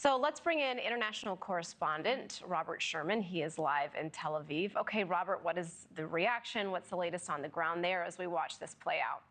So let's bring in international correspondent Robert Sherman. He is live in Tel Aviv. Okay, Robert, what is the reaction? What's the latest on the ground there as we watch this play out?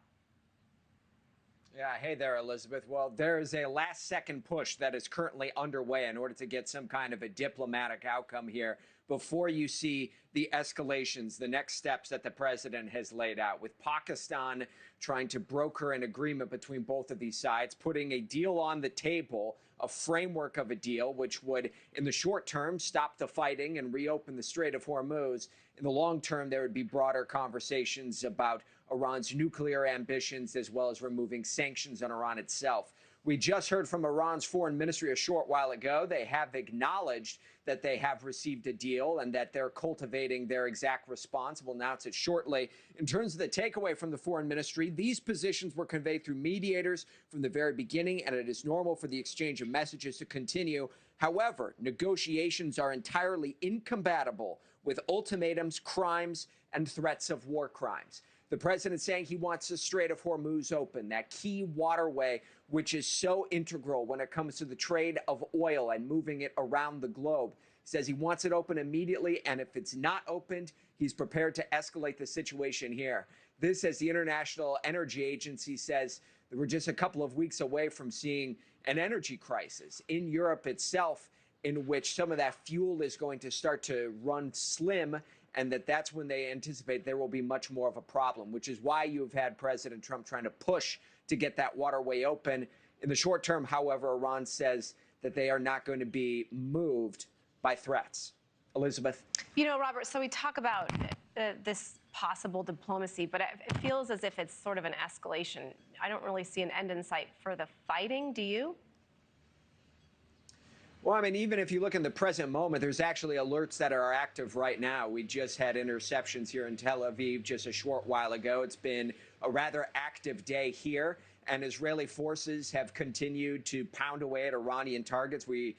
Yeah, hey there, Elizabeth. Well, there is a last-second push that is currently underway in order to get some kind of a diplomatic outcome here before you see the escalations, the next steps that the president has laid out, with Pakistan trying to broker an agreement between both of these sides, putting a deal on the table, a framework of a deal, which would, in the short term, stop the fighting and reopen the Strait of Hormuz. In the long term, there would be broader conversations about Iran's nuclear ambitions, as well as removing sanctions on Iran itself. We just heard from Iran's foreign ministry a short while ago. They have acknowledged that they have received a deal and that they're cultivating their exact response. We'll announce it shortly. In terms of the takeaway from the foreign ministry, these positions were conveyed through mediators from the very beginning, and it is normal for the exchange of messages to continue. However, negotiations are entirely incompatible with ultimatums, crimes, and threats of war crimes. The president saying he wants the Strait of Hormuz open, that key waterway, which is so integral when it comes to the trade of oil and moving it around the globe. He says he wants it open immediately, and if it's not opened, he's prepared to escalate the situation here. This, as the International Energy Agency says, that we're just a couple of weeks away from seeing an energy crisis in Europe itself, in which some of that fuel is going to start to run slim, and that's when they anticipate there will be much more of a problem, which is why you've had President Trump trying to push to get that waterway open. In the short term, however, Iran says that they are not going to be moved by threats. Elizabeth? You know, Robert, so we talk about this possible diplomacy, but it feels as if it's sort of an escalation. I don't really see an end in sight for the fighting. Do you? Well, I mean, even if you look in the present moment, there's actually alerts that are active right now. We just had interceptions here in Tel Aviv just a short while ago. It's been a rather active day here, and Israeli forces have continued to pound away at Iranian targets. We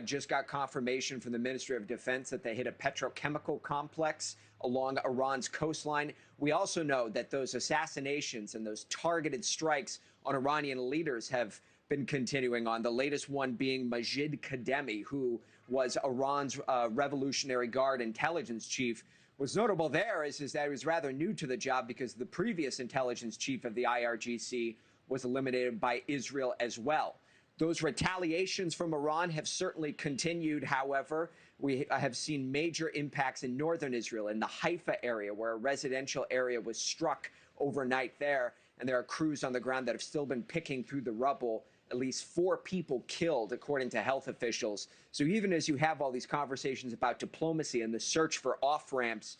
just got confirmation from the Ministry of Defense that they hit a petrochemical complex along Iran's coastline. We also know that those assassinations and those targeted strikes on Iranian leaders have been continuing on, the latest one being Majid Khademi, who was Iran's Revolutionary Guard intelligence chief. What's notable there is that he was rather new to the job because the previous intelligence chief of the IRGC was eliminated by Israel as well. Those retaliations from Iran have certainly continued. However, we have seen major impacts in northern Israel, in the Haifa area, where a residential area was struck overnight there. And there are crews on the ground that have still been picking through the rubble. At least 4 people killed, according to health officials. So even as you have all these conversations about diplomacy and the search for off-ramps,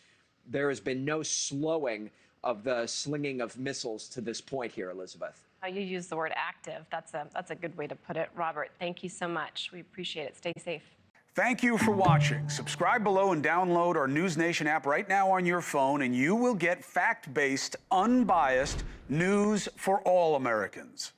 there has been no slowing of the slinging of missiles to this point here, Elizabeth. You use the word active. That's a good way to put it. Robert, thank you so much. We appreciate it. Stay safe. Thank you for watching. Subscribe below and download our NewsNation app right now on your phone, and you will get fact-based, unbiased news for all Americans.